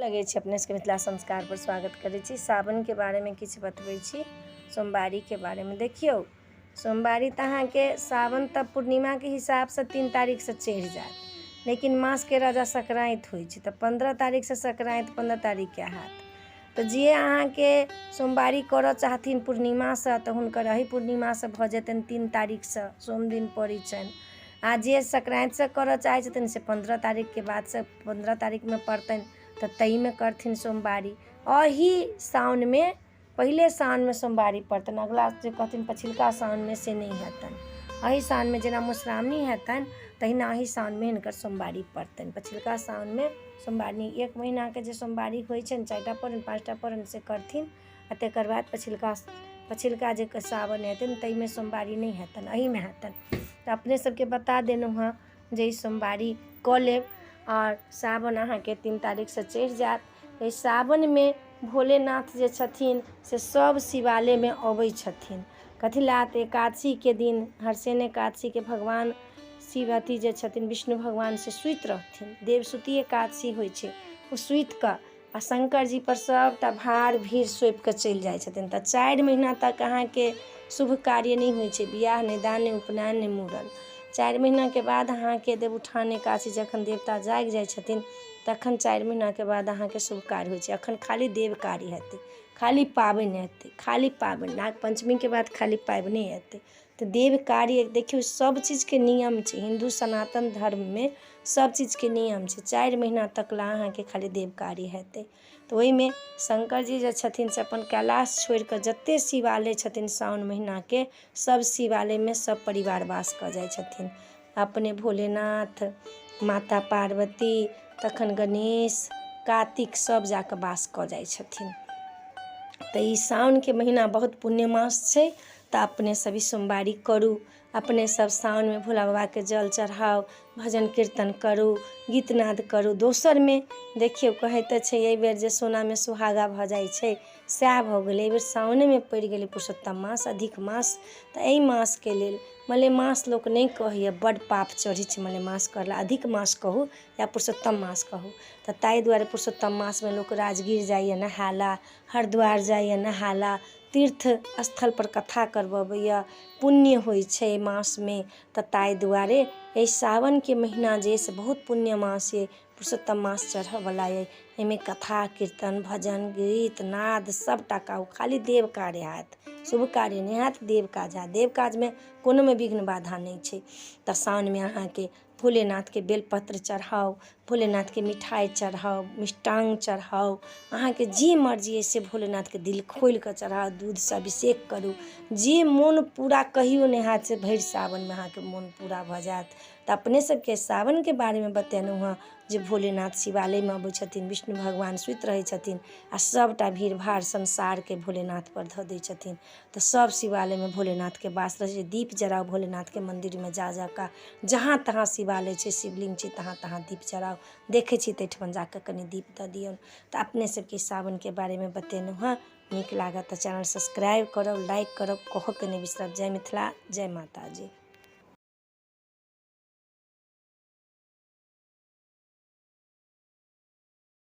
लगे छी अपने सबके मिथिला संस्कार पर स्वागत करै छी। सावन के बारे में किछु बतबै छी, सोमवारी के बारे में। देखियो सोमवारी तऽ अहाँके सावन तब पूर्णिमा के हिसाब से 3 तारीख से चढ़ि जात, लेकिन मास के राजा संक्रांति होइ छै तऽ 15 तारीख से संक्रांति 15 तारीख के हाथ। तऽ जे अहाँके सोमवारी करऽ चाहथिन पूर्णिमा से तऽ हुनकर एही पूर्णिमा से भऽ जेतनि 3 तारीख से, सोम दिन पड़ै छनि। आ जे संक्रांति से करऽ चाहै छथिन से 15 तारीख के बाद से 15 तारीख में पड़तनि तऽ तई में करथिन सोमवारी। अही सावन में पहले सावन में सोमवारी पड़तनि, अगला जे कहथिन पछिलका सावन में से नहीं हेतनि। अही सावन में जेना मधुश्रावणी हेतनि तहिना अही सावन में हिनकर सोमवारी पड़तनि। पछिलका सावन में सोमवारी 1 महीना के जे सोमवारी होइ छनि 4टा पड़नि 5टा पड़नि से करथिन, आ तकर बाद पछिलका जे सावन हेतनि तई में सोमवारी नहीं हेतनि, अही में हेतनि। तो अपने सबके बता देलहुँ हँ जे सोमवारी कऽ लेब। और सावन अहाँके 3 तारीख से चढ़ि जात। तो सावन में भोलेनाथ जे छथिन से सब शिवालय में अबै छथिन। कथी लात एकादशी के दिन, हरसेन एकादशी के भगवान शिव अथी जे छथिन विष्णु भगवान से सुति रहथिन। देवसुती एकादशी होइ छै, ओ सुति कऽ आ शंकर जी पर सबटा भार भीड़ सौंप कऽ चलि जाइ छथिन। तऽ 4 महीना तक अहाँके शुभ कार्य नहीं होइ छै, बियाह नहीं, दान नहीं, उपनयन नहीं, मूड़न। 4 महीना के बाद अहाँके देवउठान एकादशी जखन देवता जागि जाइ छथिन तखन 4 महीना के बाद अहाँके शुभ कार्य होइ छै। अखन खाली देव कार्य हेतै, खाली पाबनि हेतै, खाली पाबनि। नाग पंचमी के बाद खाली पाबनि हेतै। तो देव कार्य देखियो सब चीज के नियम छै, हिंदू सनातन धर्म में सब चीज के नियम छै। 4 महीना तक ला अहाँके खाली देव कार्य हेतै। तो ओहि में शंकर जी जे छथिन से अपन कैलाश छोड़ कऽ जते शिवालय छथिन सावन महीना के सब शिवालय में सब परिवार वास कऽ जाइ छथिन। अपने भोलेनाथ, माता पार्वती, तखन गणेश, कार्तिक सब जाके वास कऽ जाइ छथिन। तो ई सावन के महीना बहुत पुण्य मास छै। तो अपने सभी सोमवारी करू, अपने सब सावन में भोला बाबा के जल चढ़ाओ, भजन कीर्तन करू, गीत नाद करू। दोसर में देखियो कहै तऽ छै एहि बेर जे सोना में सुहागा भऽ जाइ छै सएह भऽ गेलै। एहि बेर सावने में पड़ि गेलै पुरुषोत्तम मास, अधिक मास। तऽ एहि मास के लेल मलेमास लोक नहीं कहैए, बड्ड पाप चढ़ै छै मलेमास करला। अधिक मास कहू या पुरुषोत्तम मास कहू। तऽ ताहि दुआरे पुरुषोत्तम मास में लोक राजगीर जाइए नहायला, हरिद्वार जाइए नहायला, तीर्थ स्थल पर कथा करबबैया, पुण्य होइ छै एहि मास में। तऽ ताहि दुआरे एहि सावन के महीना जे से बहुत पुण्य मास ये, पुरुषोत्तम मास चढ़ऽवला ये। एहिमे कथा कीर्तन भजन गीत नाद सबटा कहू, खाली देव कार्य हैत, शुभ कार्य नहीं हैत, देव काज हैत। देव काज में कोनो में विघ्न बाधा नहीं छै। तऽ सावन में अहाँके भोलेनाथ के बेलपत्र चढ़ाओ, भोलेनाथ के मिठाई चढ़ाओ, मिष्टांग चढ़ाओ, अहाँके जे मर्जी अइ से भोलेनाथ के दिल खोलि कऽ चढ़ाओ, दूध से अभिषेक करू। जे मोन पूरा कहियो नहीं हैत से भरि सावन में अहाँके मोन पूरा भऽ जायत। तऽ अपने सबके सावन के बारे में बतेलहुँ हँ जे भोलेनाथ शिवालय में अबै छथिन, विष्णु भगवान सुति रहै छथिन आ सबटा भीड़ भाड़ संसार के भोलेनाथ पर धऽ दै छथिन। तऽ सब शिवालय में भोलेनाथ के वास रहै छै। दीप जराओ भोलेनाथ के मंदिर में जा कऽ, जहाँ तहाँ शिवालय छै, शिवलिंग छै, तहाँ तहाँ दीप जराओ। देखै छी तैठमन जाकऽ कनि दीप दऽ दियौन। तऽ अपने सबके सावन के बारे में बतेलहुँ हँ। नीक लागत तऽ चैनल सब्सक्राइब करब, लाइक करब, कहऽ के नहीं बिसरब। जय मिथिला, जय माता जी।